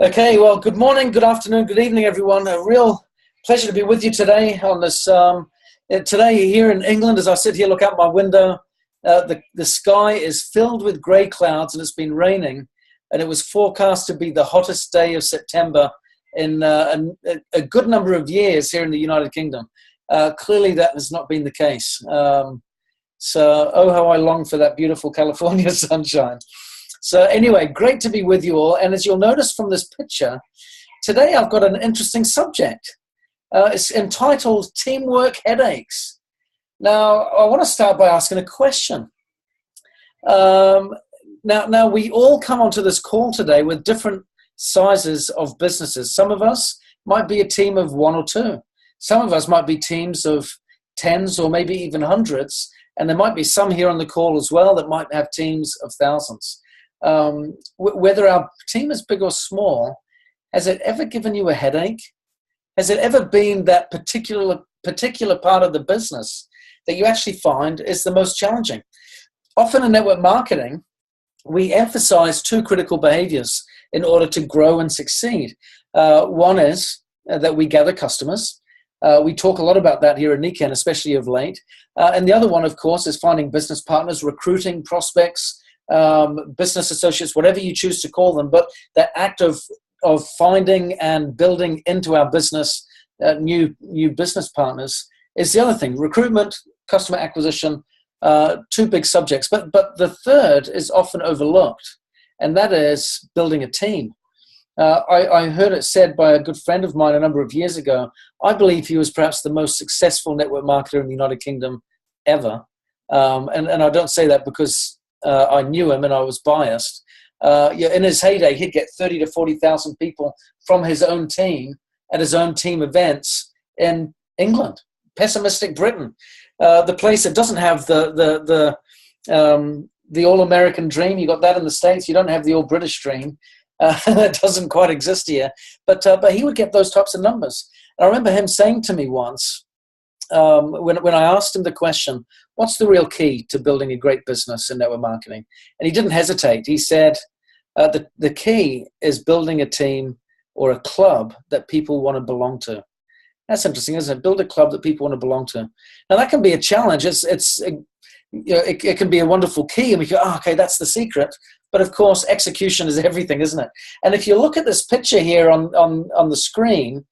Okay, well, good morning, good afternoon, good evening, everyone. A real pleasure to be with you today on this. Today here in England, as I sit here, look out my window, the sky is filled with grey clouds and it's been raining, and it was forecast to be the hottest day of September in a good number of years here in the United Kingdom. Clearly, that has not been the case. So, oh, how I long for that beautiful California sunshine. So anyway, great to be with you all. And as you'll notice from this picture, today I've got an interesting subject. It's entitled Teamwork Headaches. Now, I want to start by asking a question. Now, we all come onto this call today with different sizes of businesses. Some of us might be a team of one or two. Some of us might be teams of tens or maybe even hundreds. And there might be some here on the call as well that might have teams of thousands. Whether our team is big or small, has it ever given you a headache? Has it ever been that particular part of the business that you actually find is the most challenging? Often in network marketing, we emphasize two critical behaviors in order to grow and succeed. One is that we gather customers. We talk a lot about that here at Niken, especially of late. And the other one, of course, is finding business partners, recruiting prospects, business associates, whatever you choose to call them, but that act of finding and building into our business new business partners is the other thing. Recruitment, customer acquisition, two big subjects. But the third is often overlooked, and that is building a team. I heard it said by a good friend of mine a number of years ago. I believe he was perhaps the most successful network marketer in the United Kingdom ever. And I don't say that because I knew him and I was biased. In his heyday, he'd get 30 to 40,000 people from his own team at his own team events in England, pessimistic Britain, the place that doesn't have the all-American dream. You got that in the States. You don't have the all-British dream. That doesn't quite exist here. But he would get those types of numbers. And I remember him saying to me once, when I asked him the question, what's the real key to building a great business in network marketing? And he didn't hesitate. He said, the key is building a team or a club that people want to belong to. That's interesting, isn't it? Build a club that people want to belong to. Now, that can be a challenge. It can be a wonderful key, and we go, okay, that's the secret. But, of course, execution is everything, isn't it? And if you look at this picture here on the screen,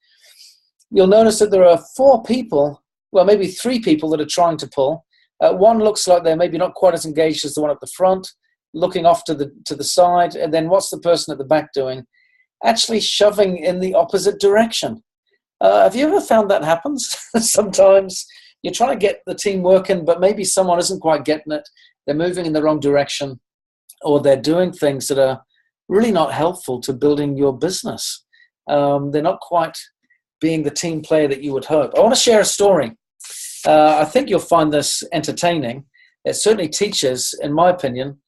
you'll notice that there are four people, well, maybe three people that are trying to pull. One looks like they're maybe not quite as engaged as the one at the front, looking off to the side. And then what's the person at the back doing? Actually shoving in the opposite direction. Have you ever found that happens? Sometimes you're trying to get the team working, but maybe someone isn't quite getting it. They're moving in the wrong direction, or they're doing things that are really not helpful to building your business. They're not quite being the team player that you would hope. I want to share a story. I think you'll find this entertaining. It certainly teaches, in my opinion.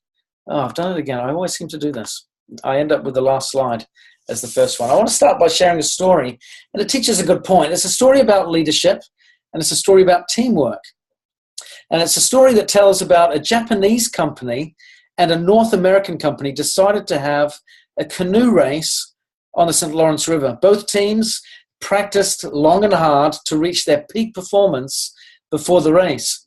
Oh, I've done it again. I always seem to do this. I end up with the last slide as the first one. I want to start by sharing a story, and it teaches a good point. It's a story about leadership, and it's a story about teamwork. And it's a story that tells about a Japanese company and a North American company decided to have a canoe race on the St. Lawrence River. Both teams practiced long and hard to reach their peak performance before the race.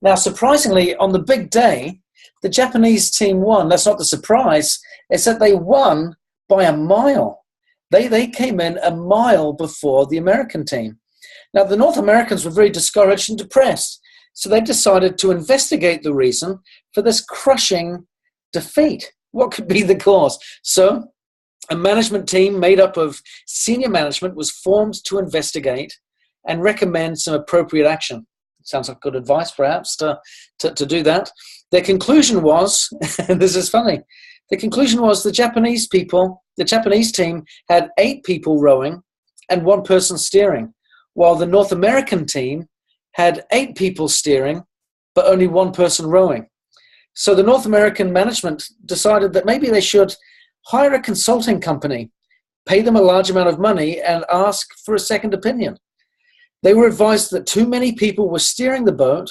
Now, surprisingly, on the big day, the Japanese team won. That's not the surprise. It's that they won by a mile. They came in a mile before the American team. Now, the North Americans were very discouraged and depressed, so they decided to investigate the reason for this crushing defeat. What could be the cause? So a management team made up of senior management was formed to investigate and recommend some appropriate action. Sounds like good advice, perhaps, to do that. Their conclusion was, and this is funny, the conclusion was the Japanese team had 8 people rowing and 1 person steering, while the North American team had 8 people steering, but only 1 person rowing. So the North American management decided that maybe they should hire a consulting company, pay them a large amount of money, and ask for a second opinion. They were advised that too many people were steering the boat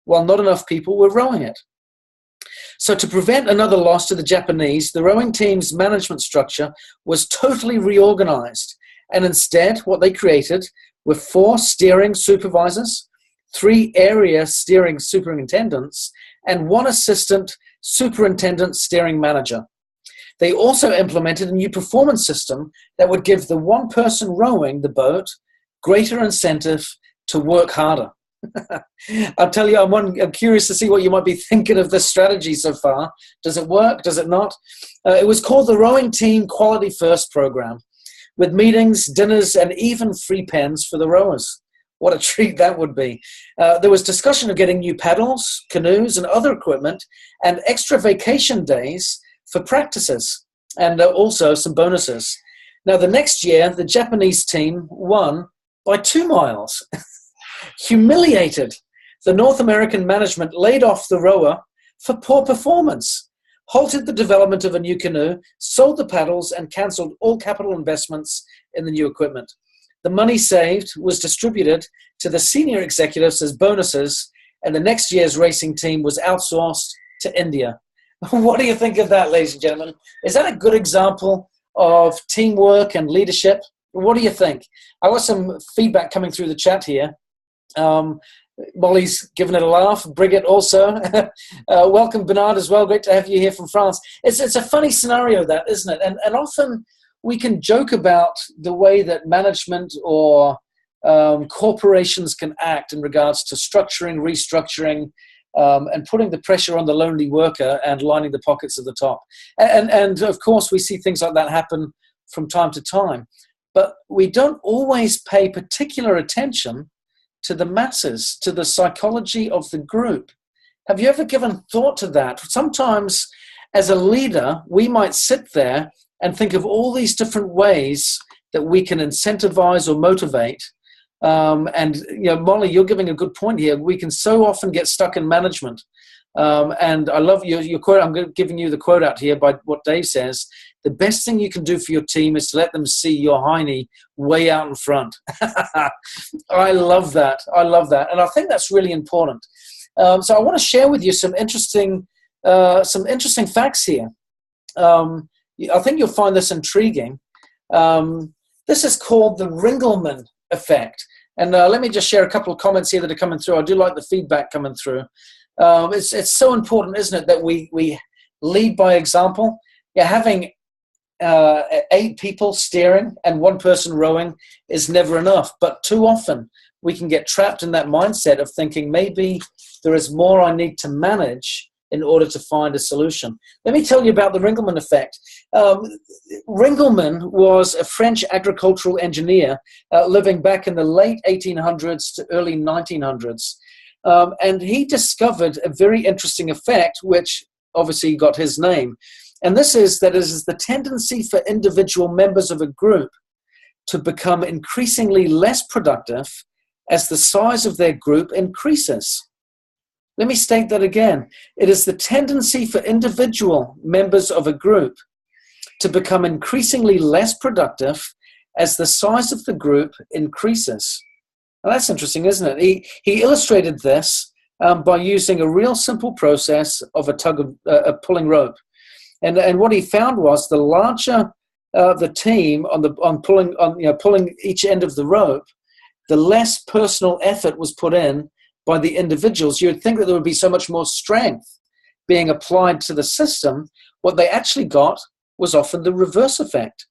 while not enough people were rowing it. So to prevent another loss to the Japanese, the rowing team's management structure was totally reorganized. And instead, what they created were 4 steering supervisors, 3 area steering superintendents, and 1 assistant superintendent steering manager. They also implemented a new performance system that would give the one person rowing the boat greater incentive to work harder. I'll tell you, I'm curious to see what you might be thinking of this strategy so far. Does it work? Does it not? It was called the Rowing Team Quality First Program, with meetings, dinners, and even free pens for the rowers. What a treat that would be. There was discussion of getting new paddles, canoes, and other equipment, and extra vacation days for practices, and also some bonuses. Now, the next year, the Japanese team won by 2 miles. Humiliated, the North American management laid off the rower for poor performance, halted the development of a new canoe, sold the paddles, and cancelled all capital investments in the new equipment. The money saved was distributed to the senior executives as bonuses, and the next year's racing team was outsourced to India. What do you think of that, ladies and gentlemen? Is that a good example of teamwork and leadership? What do you think? I got some feedback coming through the chat here. Molly's given it a laugh. Brigitte also. Welcome, Bernard, as well. Great to have you here from France. It's a funny scenario, that, isn't it? And often we can joke about the way that management or corporations can act in regards to structuring, restructuring, and putting the pressure on the lonely worker and lining the pockets of the top. And of course, we see things like that happen from time to time. But we don't always pay particular attention to the masses, to the psychology of the group. Have you ever given thought to that? Sometimes, as a leader, we might sit there and think of all these different ways that we can incentivize or motivate. And Molly, you're giving a good point here. We can so often get stuck in management. And I love your quote. I'm giving you the quote out here by what Dave says. The best thing you can do for your team is to let them see your hiney way out in front. I love that. I love that. And I think that's really important. So I want to share with you some interesting facts here. I think you'll find this intriguing. This is called the Ringelmann Effect. And let me just share a couple of comments here that are coming through. I do like the feedback coming through. It's so important, isn't it, that we lead by example. Yeah, having 8 people steering and 1 person rowing is never enough. But too often we can get trapped in that mindset of thinking maybe there is more I need to manage in order to find a solution. Let me tell you about the Ringelmann effect. Ringelmann was a French agricultural engineer living back in the late 1800s to early 1900s. And he discovered a very interesting effect, which obviously got his name. And this is that it is the tendency for individual members of a group to become increasingly less productive as the size of their group increases. Let me state that again. It is the tendency for individual members of a group to become increasingly less productive as the size of the group increases. Now that's interesting, isn't it? He illustrated this by using a real simple process of a pulling rope. And what he found was the larger the team on pulling each end of the rope, the less personal effort was put in by the individuals. You would think that there would be so much more strength being applied to the system. What they actually got was often the reverse effect.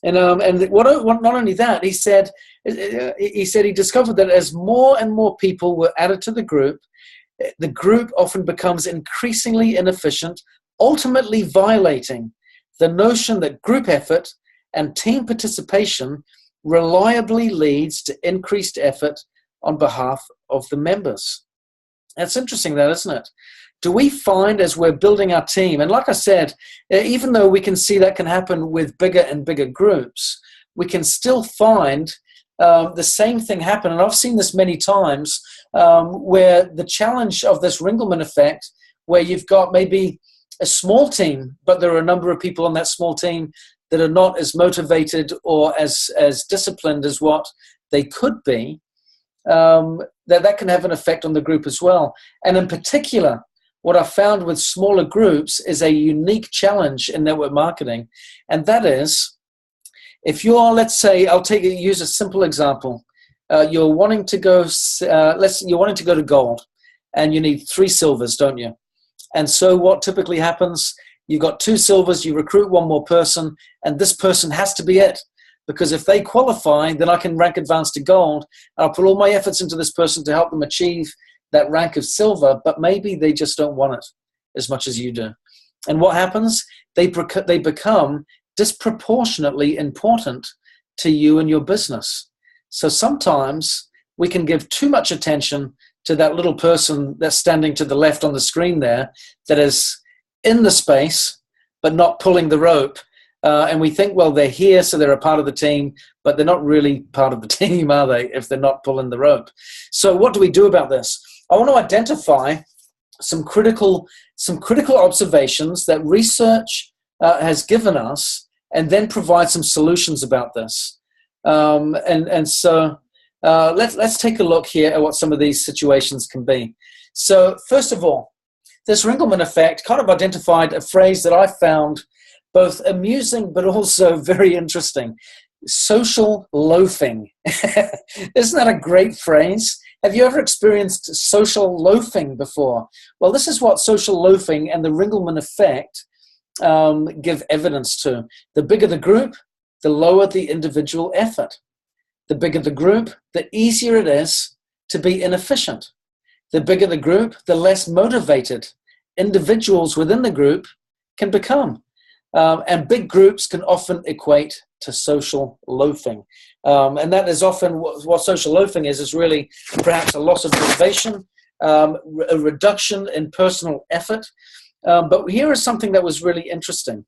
And not only that, he said he discovered that as more and more people were added to the group often becomes increasingly inefficient, ultimately violating the notion that group effort and team participation reliably leads to increased effort on behalf of the members. That's interesting, that, isn't it? Do we find as we're building our team, and like I said, even though we can see that can happen with bigger and bigger groups, we can still find the same thing happen. And I've seen this many times where the challenge of this Ringelmann effect, where you've got maybe a small team, but there are a number of people on that small team that are not as motivated or as disciplined as what they could be, that can have an effect on the group as well. And in particular, what I found with smaller groups is a unique challenge in network marketing. And that is, if you're, let's say, use a simple example. You're wanting to go, you're wanting to go to gold, and you need 3 silvers, don't you? And so what typically happens, you've got 2 silvers, you recruit 1 more person, and this person has to be it. Because if they qualify, then I can rank advance to gold. I'll put all my efforts into this person to help them achieve that rank of silver, but maybe they just don't want it as much as you do. And what happens? They become disproportionately important to you and your business. So sometimes we can give too much attention to that little person that's standing to the left on the screen there, that is in the space, but not pulling the rope. And we think, well, they're here, so they're a part of the team, but they're not really part of the team, are they, if they're not pulling the rope? So what do we do about this? I want to identify some critical observations that research has given us, and then provide some solutions about this. So let's take a look here at what some of these situations can be. So first of all, this Ringelmann effect kind of identified a phrase that I found both amusing but also very interesting. Social loafing. Isn't that a great phrase? Have you ever experienced social loafing before? Well, this is what social loafing and the Ringelmann effect give evidence to. The bigger the group, the lower the individual effort. The bigger the group, the easier it is to be inefficient. The bigger the group, the less motivated individuals within the group can become. And big groups can often equate to social loafing. And that is often what social loafing is really perhaps a loss of motivation, a reduction in personal effort. But here is something that was really interesting.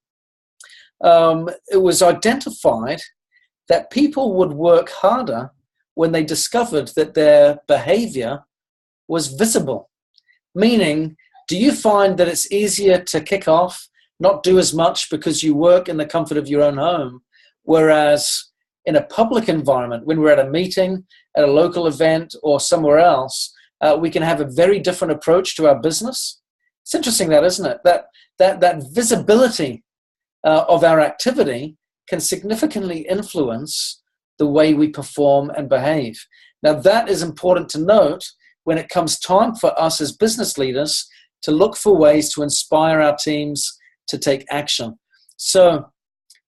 It was identified that people would work harder when they discovered that their behavior was visible. Meaning, do you find that it's easier to kick off, not do as much because you work in the comfort of your own home, whereas in a public environment, when we're at a meeting, at a local event, or somewhere else, we can have a very different approach to our business? It's interesting that, isn't it? That visibility of our activity can significantly influence the way we perform and behave. Now, that is important to note when it comes time for us as business leaders to look for ways to inspire our teams to take action. So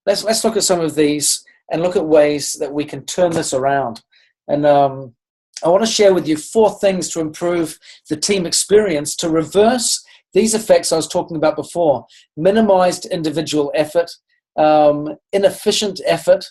let's look at some of these and look at ways that we can turn this around. And I want to share with you 4 things to improve the team experience to reverse these effects I was talking about before: minimized individual effort, inefficient effort,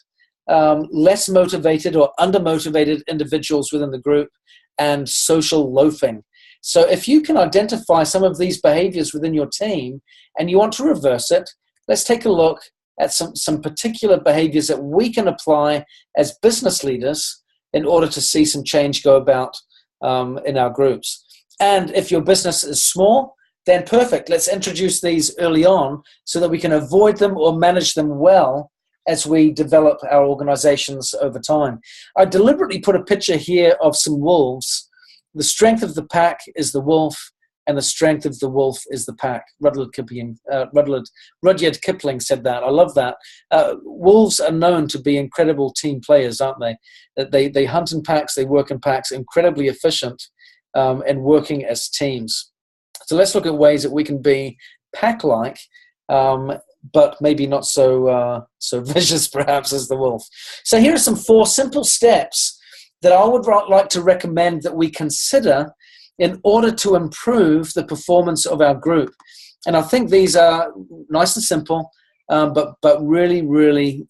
less motivated or undermotivated individuals within the group, and social loafing. So if you can identify some of these behaviors within your team and you want to reverse it, let's take a look at some particular behaviors that we can apply as business leaders in order to see some change go about in our groups. And if your business is small, then perfect. Let's introduce these early on so that we can avoid them or manage them well as we develop our organizations over time. I deliberately put a picture here of some wolves. The strength of the pack is the wolf, and the strength of the wolf is the pack. Rudyard Kipling said that. I love that. Wolves are known to be incredible team players, aren't they? They hunt in packs, they work in packs, incredibly efficient and working as teams. So let's look at ways that we can be pack-like, but maybe not so vicious perhaps as the wolf. So here are some 4 simple steps that I would like to recommend that we consider in order to improve the performance of our group. And I think these are nice and simple, but really, really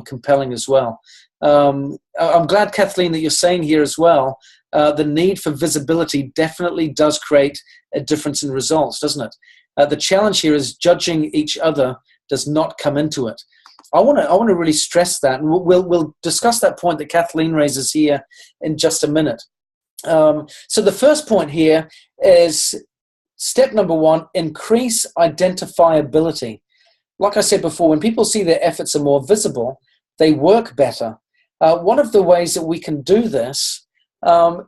compelling as well. I'm glad, Kathleen, that you're saying here as well, the need for visibility definitely does create a difference in results, doesn't it? The challenge here is judging each other does not come into it. I want to really stress that, and we'll discuss that point that Kathleen raises here in just a minute. So the first point here is step number 1: increase identifiability. Like I said before, when people see their efforts are more visible, they work better. One of the ways that we can do this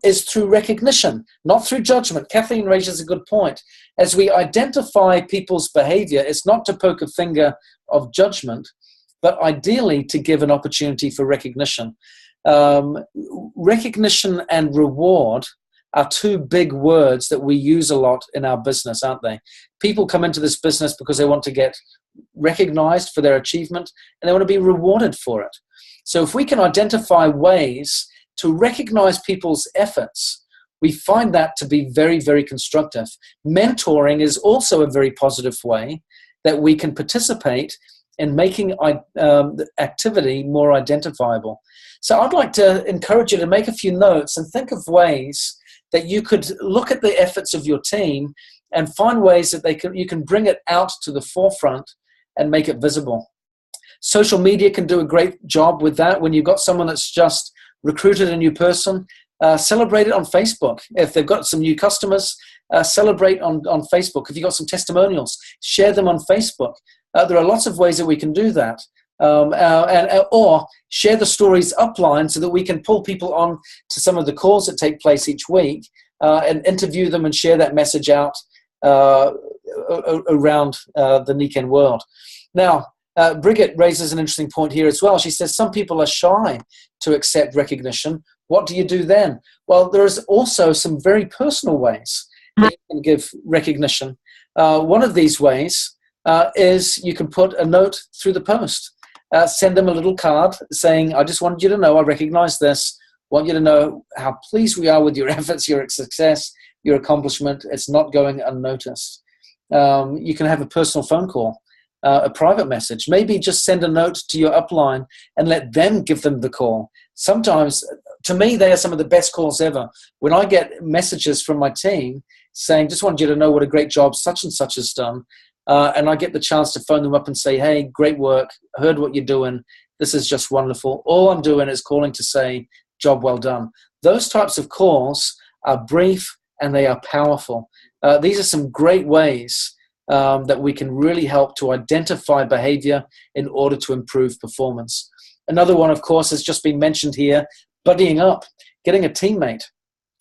is through recognition, not through judgment. Kathleen raises a good point. As we identify people's behavior, it's not to poke a finger of judgment, but ideally to give an opportunity for recognition. Recognition and reward are two big words that we use a lot in our business, aren't they? People come into this business because they want to get recognized for their achievement and they want to be rewarded for it. So if we can identify ways to recognize people's efforts, we find that to be very, very constructive. Mentoring is also a very positive way that we can participate in making the activity more identifiable. So I'd like to encourage you to make a few notes and think of ways that you could look at the efforts of your team and find ways that you can bring it out to the forefront and make it visible. Social media can do a great job with that. When you've got someone that's just recruited a new person, celebrate it on Facebook. If they've got some new customers, celebrate on Facebook. If you've got some testimonials, share them on Facebook. There are lots of ways that we can do that. Or share the stories upline so that we can pull people on to some of the calls that take place each week and interview them and share that message out around the Niken world. Now, Brigitte raises an interesting point here as well. She says some people are shy to accept recognition. What do you do then? Well, there's also some very personal ways that you can give recognition. One of these ways is you can put a note through the post. Send them a little card saying, I just wanted you to know I recognize this. Want you to know how pleased we are with your efforts, your success, your accomplishment. It's not going unnoticed. You can have a personal phone call, a private message. Maybe just send a note to your upline and let them give them the call. Sometimes, to me, they are some of the best calls ever. When I get messages from my team saying, just wanted you to know what a great job such and such has done, and I get the chance to phone them up and say, hey, great work, heard what you're doing, this is just wonderful. All I'm doing is calling to say, job well done. Those types of calls are brief and they are powerful. These are some great ways that we can really help to identify behavior in order to improve performance. Another one, of course, has just been mentioned here, buddying up. Getting a teammate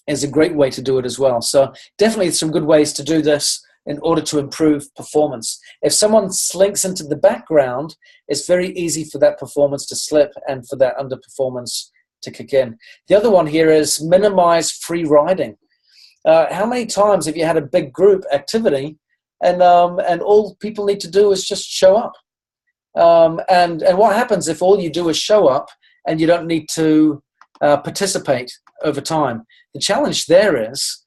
is a great way to do it as well. So definitely some good ways to do this in order to improve performance. If someone slinks into the background, it's very easy for that performance to slip and for that underperformance to kick in. The other one here is minimize free riding. How many times have you had a big group activity and all people need to do is just show up? And what happens if all you do is show up and you don't need to participate over time? The challenge there is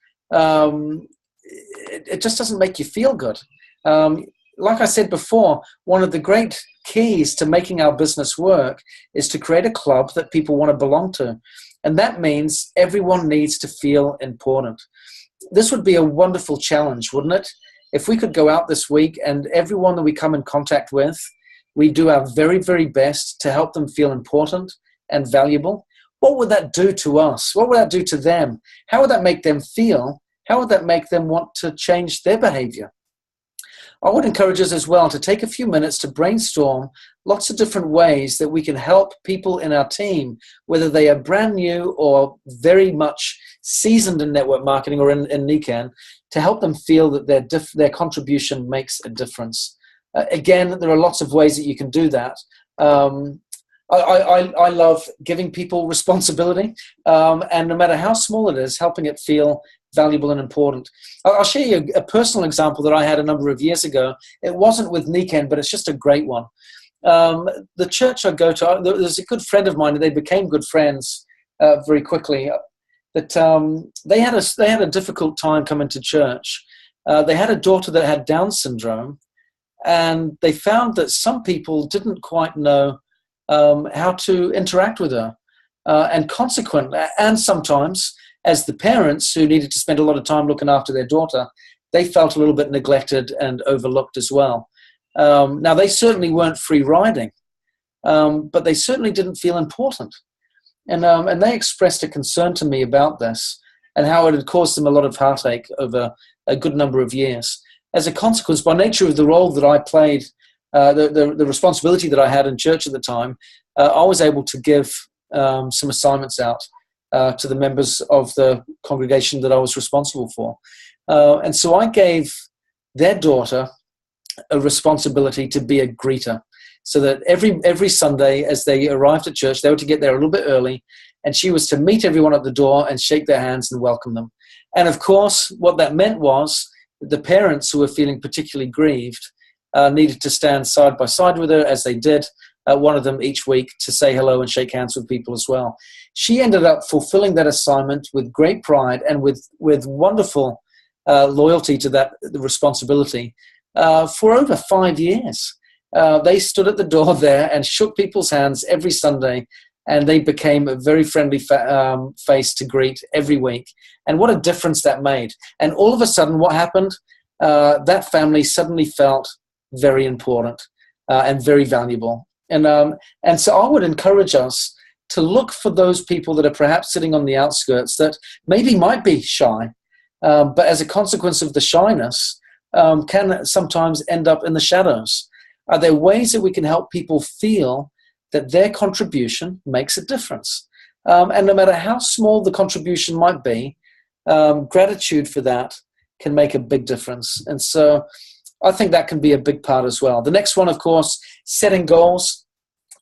it just doesn't make you feel good. Like I said before, one of the great keys to making our business work is to create a club that people want to belong to. And that means everyone needs to feel important. This would be a wonderful challenge, wouldn't it? If we could go out this week and everyone that we come in contact with, we do our very, very best to help them feel important and valuable. What would that do to us? What would that do to them? How would that make them feel? How would that make them want to change their behavior? I would encourage us as well to take a few minutes to brainstorm lots of different ways that we can help people in our team, whether they are brand new or very much seasoned in network marketing or in Niken, to help them feel that their contribution makes a difference. Again, there are lots of ways that you can do that. I love giving people responsibility, and no matter how small it is, helping it feel valuable and important. I'll share you a personal example that I had a number of years ago. It wasn't with Niken, but it's just a great one. The church I go to, there's a good friend of mine, and they became good friends very quickly. But they had a difficult time coming to church. They had a daughter that had Down syndrome, and they found that some people didn't quite know how to interact with her. And consequently, and sometimes, as the parents who needed to spend a lot of time looking after their daughter, they felt a little bit neglected and overlooked as well. Now, they certainly weren't free riding, but they certainly didn't feel important. And they expressed a concern to me about this and how it had caused them a lot of heartache over a good number of years. As a consequence, by nature of the role that I played, the responsibility that I had in church at the time, I was able to give some assignments out to the members of the congregation that I was responsible for. And so I gave their daughter a responsibility to be a greeter, so that every Sunday as they arrived at church, they were to get there a little bit early, and she was to meet everyone at the door and shake their hands and welcome them. And of course, what that meant was that the parents who were feeling particularly grieved needed to stand side by side with her, as they did, one of them each week, to say hello and shake hands with people as well. She ended up fulfilling that assignment with great pride and with wonderful loyalty to that responsibility for over 5 years. They stood at the door there and shook people's hands every Sunday, and they became a very friendly face to greet every week. And what a difference that made. And all of a sudden, what happened? That family suddenly felt very important and very valuable. And so I would encourage us to look for those people that are perhaps sitting on the outskirts that maybe might be shy, but as a consequence of the shyness, can sometimes end up in the shadows. Are there ways that we can help people feel that their contribution makes a difference? And no matter how small the contribution might be, gratitude for that can make a big difference. And so I think that can be a big part as well. The next one, of course, setting goals.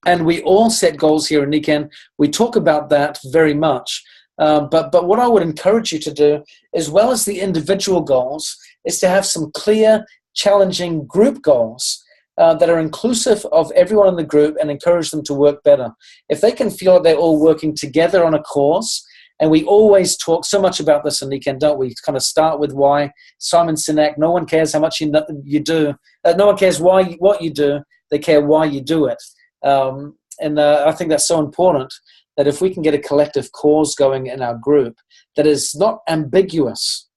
And we all set goals here in Niken. We talk about that very much. But what I would encourage you to do, as well as the individual goals, is to have some clear, challenging group goals that are inclusive of everyone in the group and encourage them to work better. If they can feel that they're all working together on a cause, and we always talk so much about this in Niken, don't we? Kind of start with why. Simon Sinek, no one cares how much you do. No one cares what you do. They care why you do it. And I think that's so important, that if we can get a collective cause going in our group that is not ambiguous,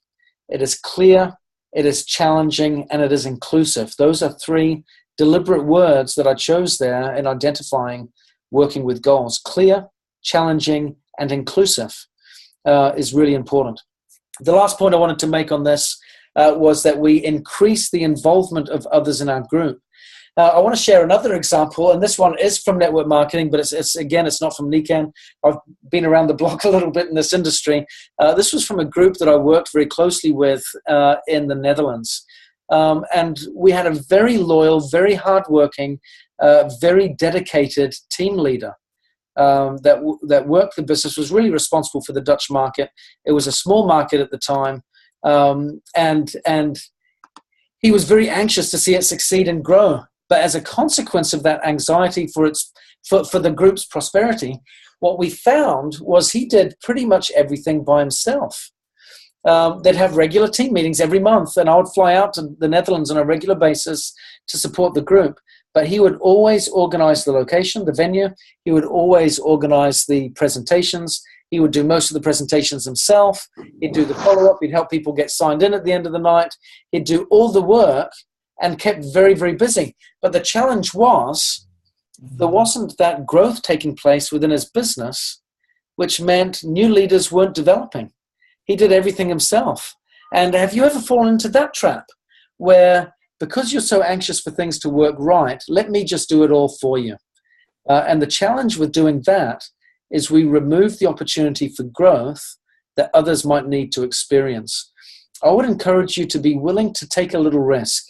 it is clear, it is challenging, and it is inclusive. Those are three deliberate words that I chose there in identifying working with goals. Clear, challenging, and inclusive is really important. The last point I wanted to make on this was that we increase the involvement of others in our group. I want to share another example, and this one is from network marketing, but it's not from Niken. I've been around the block a little bit in this industry. This was from a group that I worked very closely with in the Netherlands. And we had a very loyal, very hardworking, very dedicated team leader that worked the business, was really responsible for the Dutch market. It was a small market at the time, and he was very anxious to see it succeed and grow. But as a consequence of that anxiety for the group's prosperity, what we found was he did pretty much everything by himself. They'd have regular team meetings every month, and I would fly out to the Netherlands on a regular basis to support the group. But he would always organize the location, the venue. He would always organize the presentations. He would do most of the presentations himself. He'd do the follow-up. He'd help people get signed in at the end of the night. He'd do all the work and kept very, very busy. But the challenge was there wasn't that growth taking place within his business, which meant new leaders weren't developing. He did everything himself. And have you ever fallen into that trap where, because you're so anxious for things to work right, let me just do it all for you? And the challenge with doing that is we remove the opportunity for growth that others might need to experience. I would encourage you to be willing to take a little risk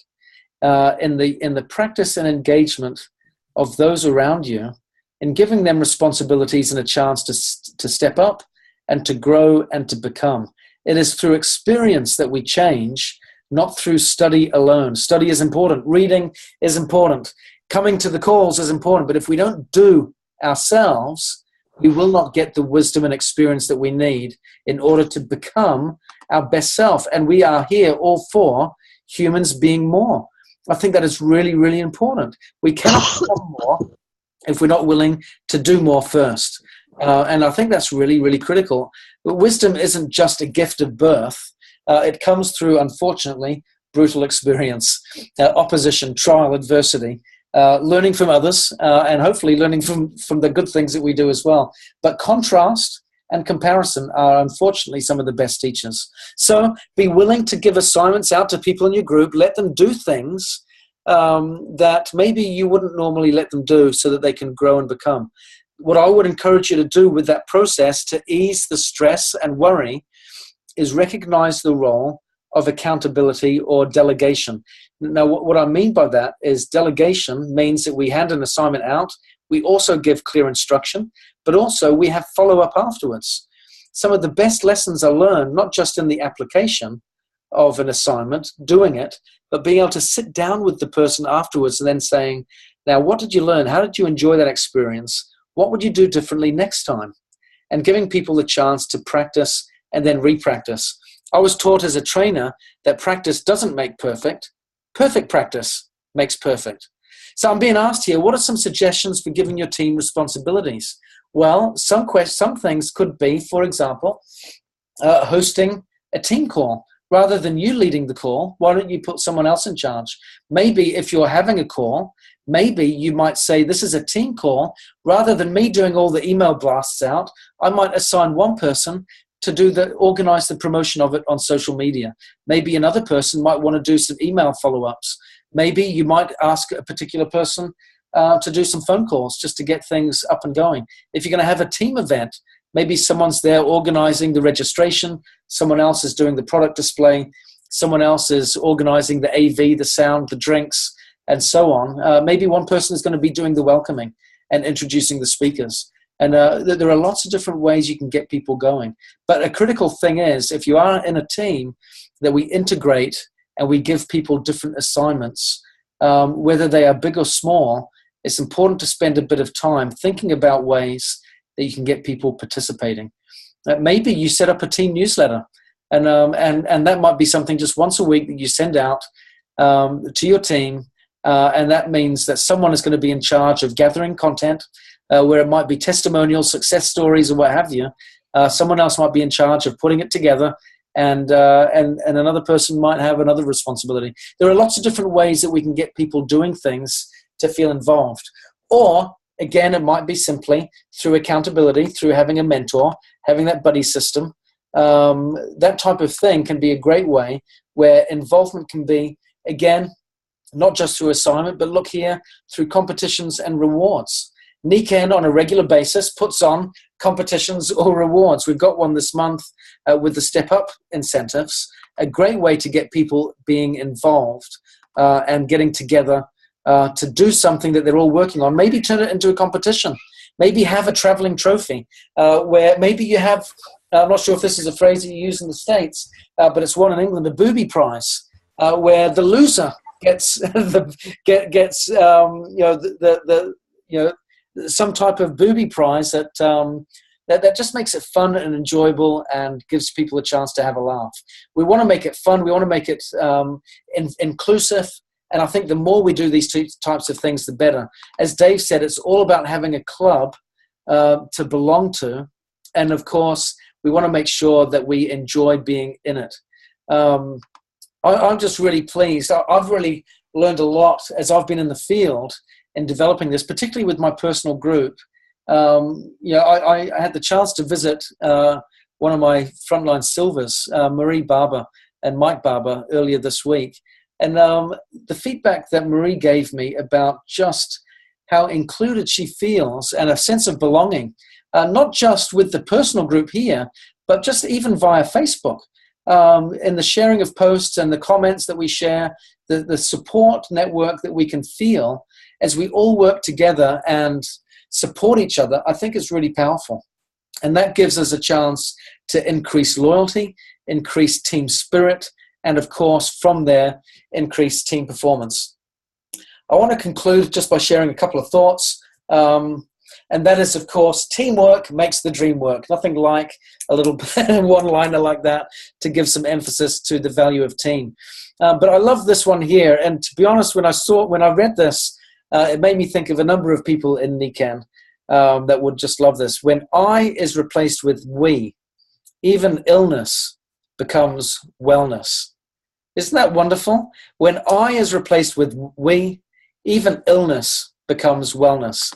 in the practice and engagement of those around you, in giving them responsibilities and a chance to step up and to grow and to become. It is through experience that we change, not through study alone. Study is important. Reading is important. Coming to the calls is important. But if we don't do ourselves, we will not get the wisdom and experience that we need in order to become our best self. And we are here all for humans being more. I think that is really, really important. We cannot become more if we're not willing to do more first. And I think that's really, really critical. But wisdom isn't just a gift of birth. It comes through, unfortunately, brutal experience, opposition, trial, adversity, learning from others, and hopefully learning from the good things that we do as well. But contrast and comparison are unfortunately some of the best teachers. So be willing to give assignments out to people in your group. Let them do things that maybe you wouldn't normally let them do so that they can grow and become. what I would encourage you to do with that process to ease the stress and worry is recognize the role of accountability or delegation. Now, what I mean by that is delegation means that we hand an assignment out. We also give clear instruction, but also we have follow-up afterwards. Some of the best lessons are learned, not just in the application of an assignment, doing it, but being able to sit down with the person afterwards and then saying, now, what did you learn? How did you enjoy that experience? What would you do differently next time? And giving people the chance to practice and then re-practice. I was taught as a trainer that practice doesn't make perfect. Perfect practice makes perfect. So I'm being asked here, what are some suggestions for giving your team responsibilities? Well, some things could be, for example, hosting a team call. Rather than you leading the call, why don't you put someone else in charge? Maybe if you're having a call, maybe you might say, this is a team call. Rather than me doing all the email blasts out, I might assign one person to organize the promotion of it on social media. Maybe another person might want to do some email follow-ups. Maybe you might ask a particular person to do some phone calls just to get things up and going. If you're going to have a team event, maybe someone's there organizing the registration, someone else is doing the product display, someone else is organizing the AV, the sound, the drinks, and so on. Maybe one person is going to be doing the welcoming and introducing the speakers. And there are lots of different ways you can get people going. But a critical thing is, if you are in a team, that we integrate and we give people different assignments, whether they are big or small. It's important to spend a bit of time thinking about ways that you can get people participating. Maybe you set up a team newsletter, and that might be something just once a week that you send out to your team, and that means that someone is going to be in charge of gathering content, where it might be testimonials, success stories, or what have you. Someone else might be in charge of putting it together, and another person might have another responsibility. There are lots of different ways that we can get people doing things to feel involved. Or, again, it might be simply through accountability, through having a mentor, having that buddy system. That type of thing can be a great way where involvement can be, again, not just through assignment, but look here, through competitions and rewards. Niken on a regular basis puts on competitions or rewards. We've got one this month with the Step Up incentives, a great way to get people being involved and getting together to do something that they're all working on. Maybe turn it into a competition. Maybe have a traveling trophy where maybe you have, I'm not sure if this is a phrase that you use in the States, but it's one in England, a booby prize, where the loser gets some type of booby prize that just makes it fun and enjoyable and gives people a chance to have a laugh. We want to make it fun. We want to make it inclusive. And I think the more we do these two types of things, the better. As Dave said, it's all about having a club to belong to. And, of course, we want to make sure that we enjoy being in it. I'm just really pleased. I've really learned a lot as I've been in the field in developing this, particularly with my personal group. I had the chance to visit one of my frontline silvers, Marie Barber and Mike Barber, earlier this week. And the feedback that Marie gave me about just how included she feels and a sense of belonging, not just with the personal group here, but just even via Facebook, in the sharing of posts and the comments that we share, the support network that we can feel as we all work together and support each other, I think is really powerful. And that gives us a chance to increase loyalty, increase team spirit, and of course, from there, increase team performance. I want to conclude just by sharing a couple of thoughts. And that is, of course, teamwork makes the dream work. Nothing like a little one-liner like that to give some emphasis to the value of team. But I love this one here. And to be honest, when I read this, it made me think of a number of people in Niken that would just love this. When I is replaced with we, even illness becomes wellness. Isn't that wonderful? When I is replaced with we, even illness becomes wellness.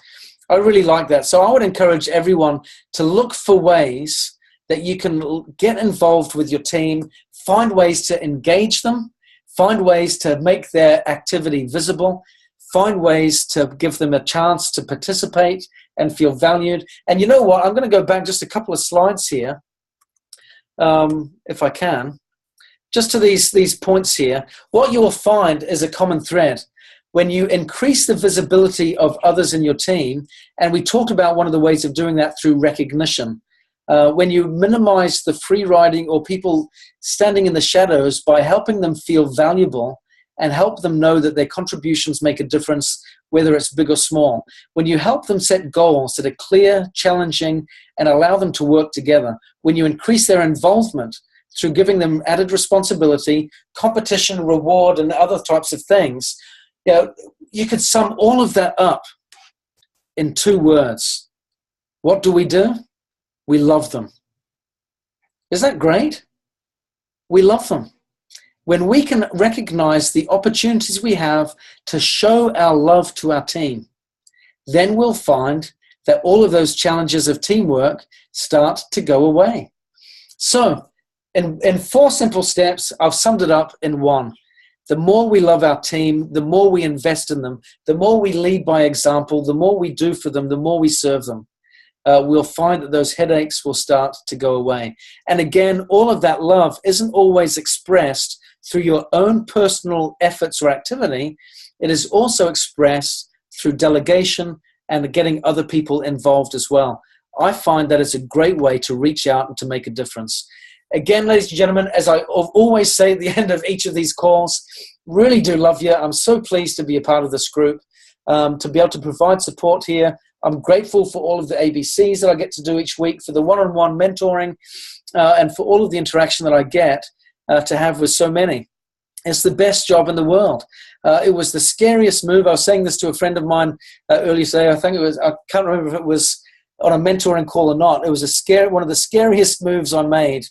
I really like that. So I would encourage everyone to look for ways that you can get involved with your team, find ways to engage them, find ways to make their activity visible, find ways to give them a chance to participate and feel valued. And you know what? I'm going to go back just a couple of slides here, if I can, just to these points here. What you will find is a common thread. When you increase the visibility of others in your team, and we talked about one of the ways of doing that through recognition, when you minimize the free riding or people standing in the shadows by helping them feel valuable and help them know that their contributions make a difference, whether it's big or small. When you help them set goals that are clear, challenging, and allow them to work together, when you increase their involvement through giving them added responsibility, competition, reward, and other types of things, you could sum all of that up in 2 words. What do? We love them. Isn't that great? We love them. When we can recognize the opportunities we have to show our love to our team, then we'll find that all of those challenges of teamwork start to go away. So, in 4 simple steps, I've summed it up in 1. The more we love our team, the more we invest in them, the more we lead by example, the more we do for them, the more we serve them. We'll find that those headaches will start to go away. And again, all of that love isn't always expressed through your own personal efforts or activity. It is also expressed through delegation and getting other people involved as well. I find that it's a great way to reach out and to make a difference. Again, ladies and gentlemen, as I always say at the end of each of these calls, really do love you. I'm so pleased to be a part of this group, to be able to provide support here. I'm grateful for all of the ABCs that I get to do each week, for the one-on-one mentoring, and for all of the interaction that I get to have with so many. It's the best job in the world. It was the scariest move. I was saying this to a friend of mine earlier today. I can't remember if it was on a mentoring call or not. It was one of the scariest moves I made,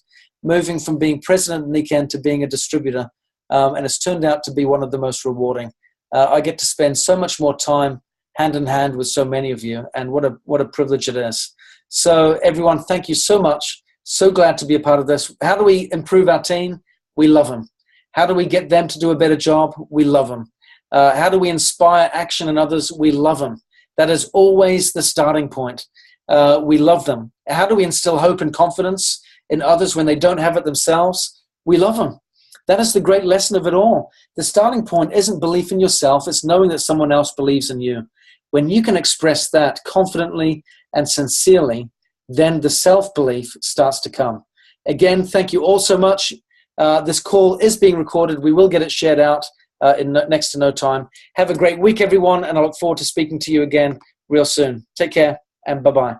moving from being president of Niken to being a distributor. And it's turned out to be one of the most rewarding. I get to spend so much more time hand in hand with so many of you, and what a privilege it is. So everyone, thank you so much. So glad to be a part of this. How do we improve our team? We love them. How do we get them to do a better job? We love them. How do we inspire action in others? We love them. That is always the starting point. We love them. How do we instill hope and confidence in others when they don't have it themselves? We love them. That is the great lesson of it all. The starting point isn't belief in yourself. It's knowing that someone else believes in you. When you can express that confidently and sincerely, then the self-belief starts to come. Again, thank you all so much. This call is being recorded. We will get it shared out in next to no time. Have a great week, everyone, and I look forward to speaking to you again real soon. Take care, and bye-bye.